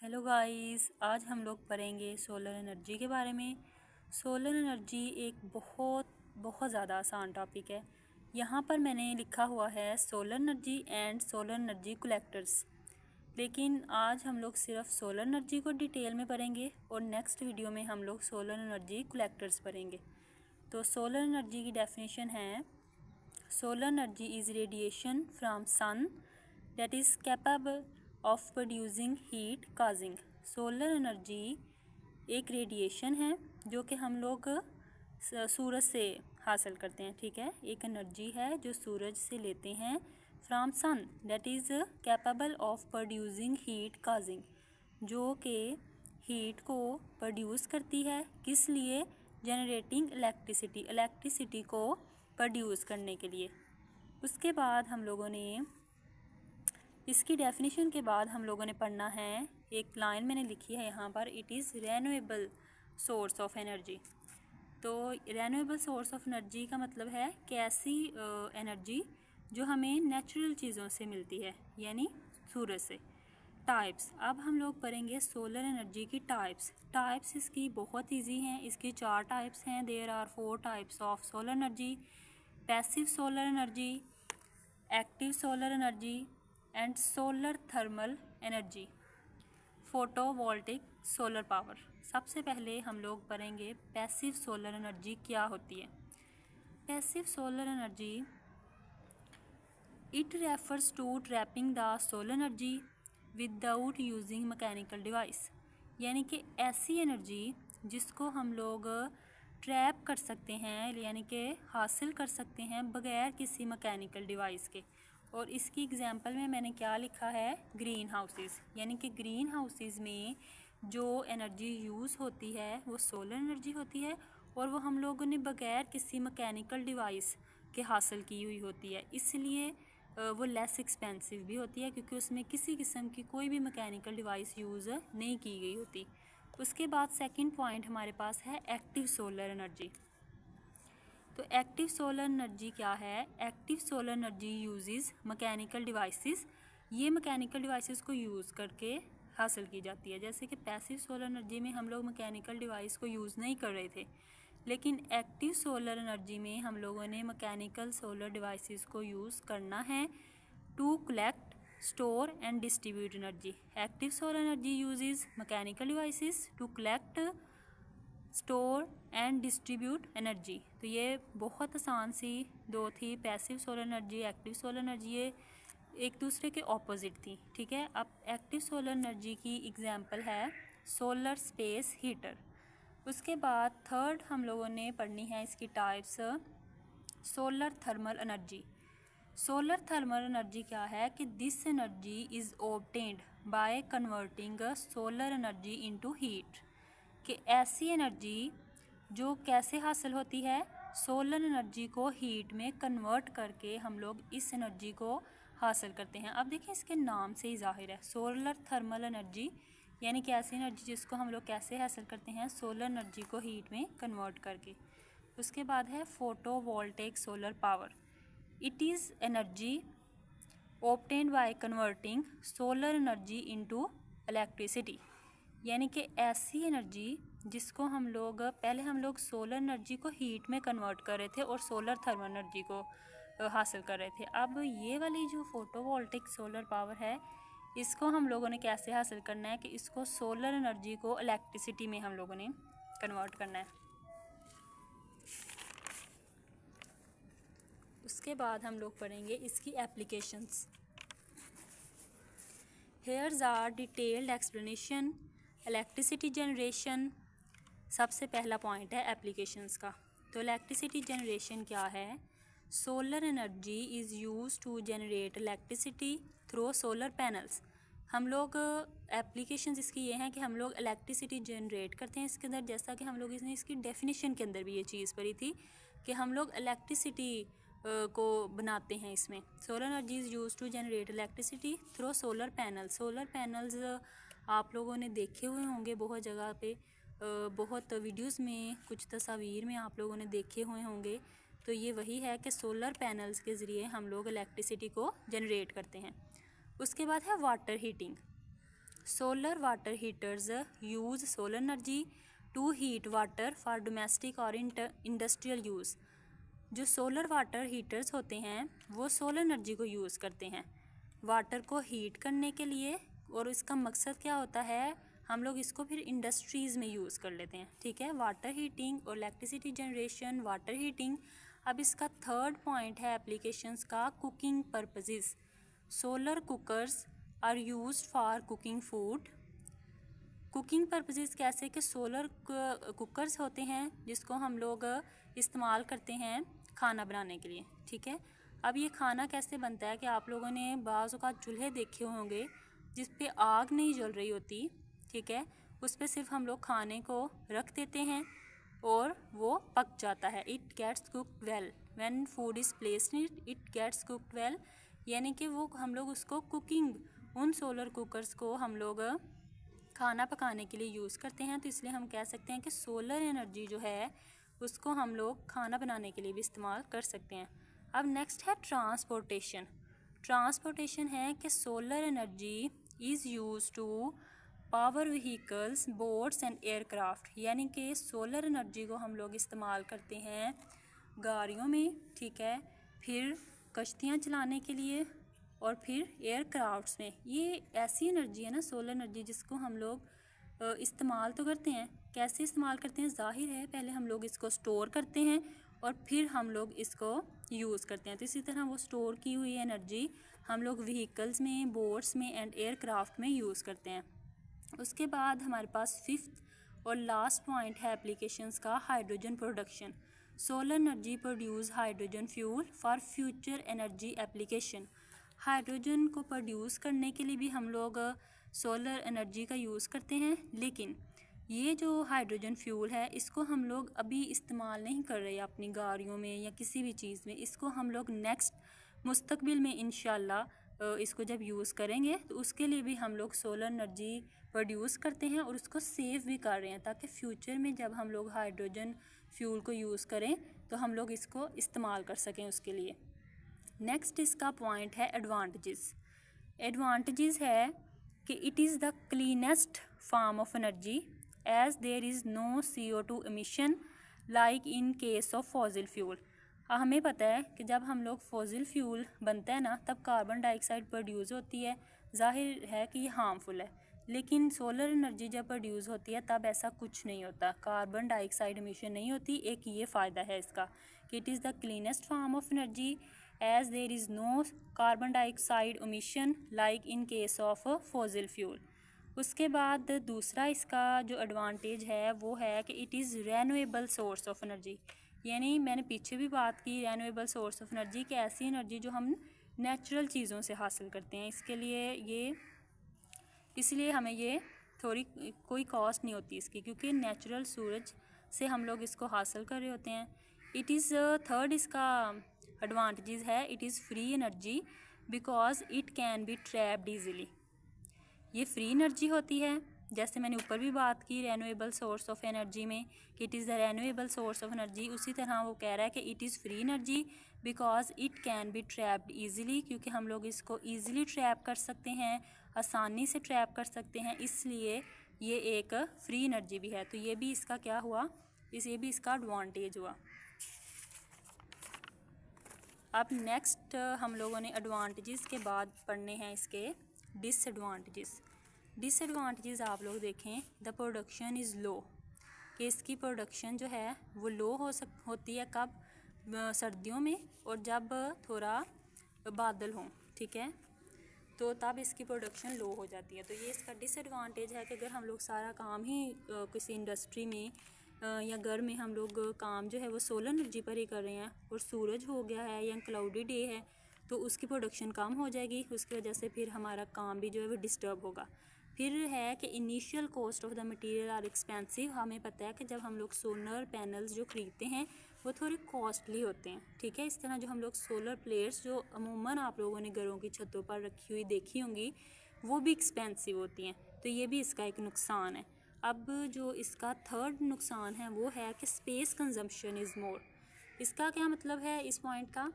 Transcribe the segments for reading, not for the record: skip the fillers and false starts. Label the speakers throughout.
Speaker 1: Hello guys, आज हम लोग पढ़ेंगे सोलर एनर्जी के बारे में। सोलर एनर्जी एक बहुत ज़्यादा आसान टॉपिक है। यहाँ पर मैंने लिखा हुआ है solar energy and solar energy collectors, लेकिन आज हम लोग सिर्फ सोलर एनर्जी को डिटेल में पढ़ेंगे और नेक्स्ट वीडियो में हम लोग सोलर एनर्जी कलेक्टर्स पढ़ेंगे। तो सोलर एनर्जी की डेफिनेशन है, solar energy is radiation from sun that is capable of producing heat causing। Solar energy एक रेडिएशन है जो कि हम लोग सूरज से हासिल करते हैं। ठीक है, एक एनर्जी है जो सूरज से लेते हैं। From sun that is capable of producing heat causing, जो कि हीट को प्रोड्यूस करती है। किस लिए? जनरेटिंग इलेक्ट्रिसिटी को प्रोड्यूस करने के लिए। उसके बाद हम लोगों ने इसकी डेफिनेशन के बाद हम लोगों ने पढ़ना है, एक लाइन मैंने लिखी है यहाँ पर, it is renewable source of energy. तो रिन्यूएबल सोर्स ऑफ एनर्जी का मतलब है कि ऐसी एनर्जी जो हमें नेचुरल चीज़ों से मिलती है, यानी सूरज से। टाइप्स, अब हम लोग पढ़ेंगे सोलर एनर्जी की टाइप्स इसकी बहुत इजी हैं। इसकी 4 टाइप्स हैं। There are 4 types of solar energy: passive solar energy, active solar energy and solar thermal energy, photovoltaic solar power. सबसे पहले हम लोग पढ़ेंगे पैसिव सोलर एनर्जी क्या होती है। Passive solar energy, it refers to trapping the solar energy without using mechanical device, यानी कि ऐसी एनर्जी जिसको हम लोग ट्रैप कर सकते हैं, यानी कि हासिल कर सकते हैं बगैर किसी मैकेनिकल डिवाइस के। और इसकी एग्जांपल में मैंने क्या लिखा है, ग्रीन हाउसेस, यानी कि ग्रीन हाउसेस में जो एनर्जी यूज़ होती है वो सोलर एनर्जी होती है और वो हम लोगों ने बगैर किसी मैकेनिकल डिवाइस के हासिल की हुई होती है। इसलिए वो लेस एक्सपेंसिव भी होती है, क्योंकि उसमें किसी किस्म की कोई भी मैकेनिकल डिवाइस यूज़ नहीं की गई होती। उसके बाद सेकंड पॉइंट हमारे पास है एक्टिव सोलर एनर्जी। तो एक्टिव सोलर एनर्जी क्या है? Active solar energy uses mechanical devices. ये मैकेनिकल डिवाइसेस को यूज़ करके हासिल की जाती है। जैसे कि पैसिव सोलर एनर्जी में हम लोग मैकेनिकल डिवाइस को यूज़ नहीं कर रहे थे, लेकिन एक्टिव सोलर एनर्जी में हम लोगों ने मैकेनिकल सोलर डिवाइसेस को यूज़ करना है to collect, store and distribute energy. Active solar energy uses mechanical devices to collect, store and distribute energy. तो ये बहुत आसान सी दो थी, passive solar energy, active solar energy, ये एक दूसरे के ऑपोजिट थी। ठीक है, अब एक्टिव सोलर एनर्जी की एग्जांपल है सोलर स्पेस हीटर। उसके बाद थर्ड हम लोगों ने पढ़नी है इसकी types, solar thermal energy. Solar thermal energy क्या है कि this energy is obtained by converting solar energy into heat, कि ऐसी एनर्जी जो कैसे हासिल होती है, सोलर एनर्जी को हीट में कन्वर्ट करके हम लोग इस एनर्जी को हासिल करते हैं। अब देखिए इसके नाम से ही जाहिर है, सोलर थर्मल एनर्जी यानी कि ऐसी एनर्जी जिसको हम लोग कैसे हासिल करते हैं, सोलर एनर्जी को हीट में कन्वर्ट करके। उसके बाद है photovoltaic solar power. It is energy obtained by converting solar energy into electricity, यानी कि ऐसी एनर्जी जिसको हम लोग सोलर एनर्जी को हीट में कन्वर्ट कर रहे थे और सोलर थर्मल एनर्जी को हासिल कर रहे थे। अब ये वाली जो फोटोवोल्टिक सोलर पावर है, इसको हम लोगों ने कैसे हासिल करना है कि इसको सोलर एनर्जी को इलेक्ट्रिसिटी में हम लोगों ने कन्वर्ट करना है। उसके बाद हम लोग पढ़ेंगे इसकी applications. Here's are detailed explanation electricity generation. सबसे पहला पॉइंट है एप्लीकेशंस का। तो इलेक्ट्रिसिटी जनरेशन क्या है? Solar energy is use to generate electricity through solar panels. हम लोग एप्लीकेशंस इसकी ये हैं कि हम लोग इलेक्ट्रिसिटी जनरेट करते हैं इसके अंदर, जैसा कि हम लोग इसकी डेफिनेशन के अंदर भी ये चीज़ पढ़ी थी कि हम लोग इलेक्ट्रिसिटी को बनाते हैं इसमें। Solar energy is use to generate electricity through solar panel. Solar panels आप लोगों ने देखे हुए होंगे बहुत जगह पे, बहुत वीडियोस में, कुछ तस्वीर में आप लोगों ने देखे हुए होंगे। तो ये वही है कि सोलर पैनल्स के ज़रिए हम लोग इलेक्ट्रिसिटी को जनरेट करते हैं। उसके बाद है water heating. Solar water heaters use solar energy to heat water for domestic और इंडस्ट्रियल यूज़। जो सोलर वाटर हीटर्स होते हैं वो सोलर एनर्जी को यूज़ करते हैं वाटर को हीट करने के लिए, और इसका मकसद क्या होता है, हम लोग इसको फिर इंडस्ट्रीज़ में यूज़ कर लेते हैं। ठीक है, वाटर हीटिंग और इलेक्ट्रिसिटी जनरेशन, वाटर हीटिंग। अब इसका थर्ड पॉइंट है एप्लीकेशंस का, cooking purposes. Solar cookers are used for cooking food. Cooking purposes कैसे कि सोलर कुकर्स होते हैं जिसको हम लोग इस्तेमाल करते हैं खाना बनाने के लिए। ठीक है, अब ये खाना कैसे बनता है कि आप लोगों ने बाज़ औक़ात चूल्हे देखे होंगे जिस पे आग नहीं जल रही होती। ठीक है, उस पे सिर्फ हम लोग खाने को रख देते हैं और वो पक जाता है। It gets cooked well when food is placed in it gets cooked well, यानी कि वो हम लोग उसको कुकिंग, उन सोलर कुकर्स को हम लोग खाना पकाने के लिए यूज़ करते हैं। तो इसलिए हम कह सकते हैं कि सोलर एनर्जी जो है उसको हम लोग खाना बनाने के लिए भी इस्तेमाल कर सकते हैं। अब नेक्स्ट है ट्रांसपोर्टेशन। ट्रांसपोर्टेशन है कि solar energy is use to power vehicles, boats and aircraft, यानी कि सोलर एनर्जी को हम लोग इस्तेमाल करते हैं गाड़ियों में। ठीक है, फिर कश्तियाँ चलाने के लिए और फिर एयरक्राफ्ट्स में। ये ऐसी एनर्जी है ना सोलर एनर्जी जिसको हम लोग इस्तेमाल तो करते हैं। कैसे इस्तेमाल करते हैं, जाहिर है पहले हम लोग इसको स्टोर करते हैं और फिर हम लोग इसको यूज़ करते हैं। तो इसी तरह वो स्टोर की हुई एनर्जी हम लोग व्हीकल्स में, बोट्स में एंड एयरक्राफ्ट में यूज़ करते हैं। उसके बाद हमारे पास फिफ्थ और लास्ट पॉइंट है एप्लीकेशंस का, hydrogen production. Solar energy produce hydrogen fuel for future energy application. Hydrogen को प्रोड्यूस करने के लिए भी हम लोग सोलर एनर्जी का यूज़ करते हैं, लेकिन ये जो हाइड्रोजन फ्यूल है इसको हम लोग अभी इस्तेमाल नहीं कर रहे अपनी गाड़ियों में या किसी भी चीज़ में। इसको हम लोग नेक्स्ट मुस्तकबिल में इंशाल्लाह इसको जब यूज़ करेंगे तो उसके लिए भी हम लोग सोलर एनर्जी प्रोड्यूस करते हैं और उसको सेव भी कर रहे हैं, ताकि फ्यूचर में जब हम लोग हाइड्रोजन फ्यूल को यूज़ करें तो हम लोग इसको इस्तेमाल कर सकें उसके लिए। नेक्स्ट इसका पॉइंट है एडवांटेजेस। एडवांटेजेस है कि it is the cleanest form of energy as there is no CO2 emission like in case of fossil fuel. हमें पता है कि जब हम लोग फॉसिल फ्यूल बनता है ना तब कार्बन डाइऑक्साइड प्रोड्यूस होती है, जाहिर है कि ये हार्मफुल है। लेकिन सोलर एनर्जी जब प्रोड्यूस होती है तब ऐसा कुछ नहीं होता, कार्बन डाइऑक्साइड एमिशन नहीं होती। एक ये फ़ायदा है इसका कि it is the cleanest form of energy as there is no carbon dioxide emission like in case of fossil fuel. उसके बाद दूसरा इसका जो एडवांटेज है वो है कि it is renewable source of energy, यानी मैंने पीछे भी बात की रेन्यूएबल सोर्स ऑफ एनर्जी कि ऐसी एनर्जी जो हम नेचुरल चीज़ों से हासिल करते हैं। इसके लिए ये इसलिए हमें ये थोड़ी कोई कॉस्ट नहीं होती इसकी, क्योंकि नेचुरल सूरज से हम लोग इसको हासिल कर रहे होते हैं। इट इज़ थर्ड इसका एडवांटेज है, it is free energy because it can be trapped easily. ये फ्री एनर्जी होती है, जैसे मैंने ऊपर भी बात की रेन्यूएबल सोर्स ऑफ एनर्जी में कि it is the renewable source of energy, उसी तरह वो कह रहा है कि it is free energy because it can be trapped easily, क्योंकि हम लोग इसको ईजिली ट्रैप कर सकते हैं, आसानी से ट्रैप कर सकते हैं, इसलिए ये एक फ्री एनर्जी भी है। तो ये भी इसका क्या हुआ, ये भी इसका एडवांटेज हुआ। अब नेक्स्ट हम लोगों ने एडवांटेजेस के बाद पढ़ने हैं इसके डिसएडवांटेजेस। डिसएडवांटेजेस आप लोग देखें, द प्रोडक्शन इज़ लो, कि इसकी प्रोडक्शन जो है वो लो होती है कब, सर्दियों में और जब थोड़ा बादल हों। ठीक है, तो तब इसकी प्रोडक्शन लो हो जाती है। तो ये इसका डिसएडवांटेज है कि अगर हम लोग सारा काम ही किसी इंडस्ट्री में या घर में हम लोग काम जो है वो सोलर एनर्जी पर ही कर रहे हैं और सूरज हो गया है या क्लाउडी डे है तो उसकी प्रोडक्शन कम हो जाएगी, उसकी वजह से फिर हमारा काम भी जो है वो डिस्टर्ब होगा। फिर है कि initial cost of the material are expensive. हमें पता है कि जब हम लोग सोलर पैनल्स जो ख़रीदते हैं वो थोड़े कॉस्टली होते हैं। ठीक है, इस तरह जो हम लोग सोलर प्लेट्स जो अमूमन आप लोगों ने घरों की छतों पर रखी हुई देखी होंगी वो भी एक्सपेंसिव होती हैं, तो ये भी इसका एक नुकसान है। अब जो इसका थर्ड नुकसान है वो है कि स्पेस कंजम्पशन इज़ मोर। इसका क्या मतलब है इस पॉइंट का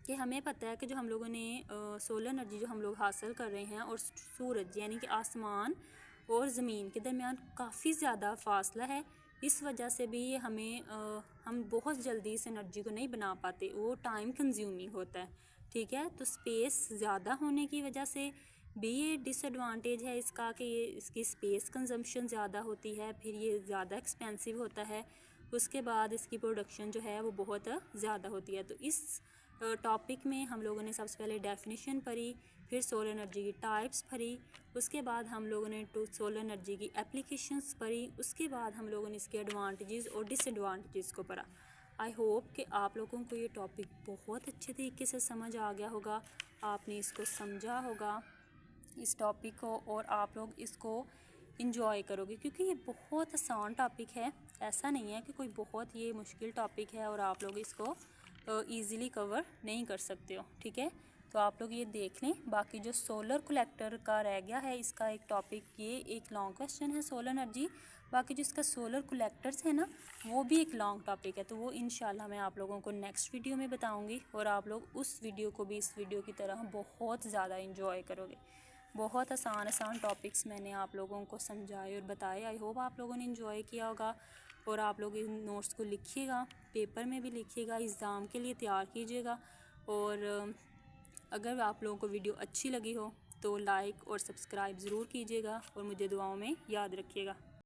Speaker 1: कि हमें पता है कि जो हम लोगों ने सोलर एनर्जी जो हम लोग हासिल कर रहे हैं और सूरज यानी कि आसमान और ज़मीन के दरमियान काफ़ी ज़्यादा फासला है। इस वजह से भी ये हम बहुत जल्दी इस एनर्जी को नहीं बना पाते, वो टाइम कंज्यूमिंग होता है। ठीक है, तो स्पेस ज़्यादा होने की वजह से भी ये डिसएडवांटेज है इसका कि ये इसकी स्पेस कंजम्पशन ज़्यादा होती है, फिर ये ज़्यादा एक्सपेंसिव होता है, उसके बाद इसकी प्रोडक्शन जो है वो बहुत ज़्यादा होती है। तो इस टॉपिक में हम लोगों ने सबसे पहले डेफिनेशन पढ़ी, फिर सोलर एनर्जी की टाइप्स पढ़ी, उसके बाद हम लोगों ने सोलर एनर्जी की एप्लीकेशंस पढ़ी, उसके बाद हम लोगों ने इसके एडवांटेजेस और डिसएडवांटेजेस को पढ़ा। आई होप कि आप लोगों को ये टॉपिक बहुत अच्छे तरीके से समझ आ गया होगा, आपने इसको समझा होगा इस टॉपिक को, और आप लोग इसको इंजॉय करोगे क्योंकि ये बहुत आसान टॉपिक है। ऐसा नहीं है कि कोई बहुत ये मुश्किल टॉपिक है और आप लोग इसको ईज़िली कवर नहीं कर सकते हो। ठीक है, तो आप लोग ये देख लें। बाकी जो सोलर कलेक्टर का रह गया है इसका एक टॉपिक, ये एक लॉन्ग क्वेश्चन है सोलर एनर्जी। बाकी जो इसका सोलर कलेक्टर्स है ना, वो भी एक लॉन्ग टॉपिक है, तो वो इंशाल्लाह मैं आप लोगों को नेक्स्ट वीडियो में बताऊंगी और आप लोग उस वीडियो को भी इस वीडियो की तरह बहुत ज़्यादा इंजॉय करोगे। बहुत आसान टॉपिक्स मैंने आप लोगों को समझाए और बताए। आई होप आप लोगों ने इंजॉय किया होगा और आप लोग इन नोट्स को लिखिएगा, पेपर में भी लिखिएगा, एग्ज़ाम के लिए तैयार कीजिएगा। और अगर आप लोगों को वीडियो अच्छी लगी हो तो लाइक और सब्सक्राइब ज़रूर कीजिएगा और मुझे दुआओं में याद रखिएगा।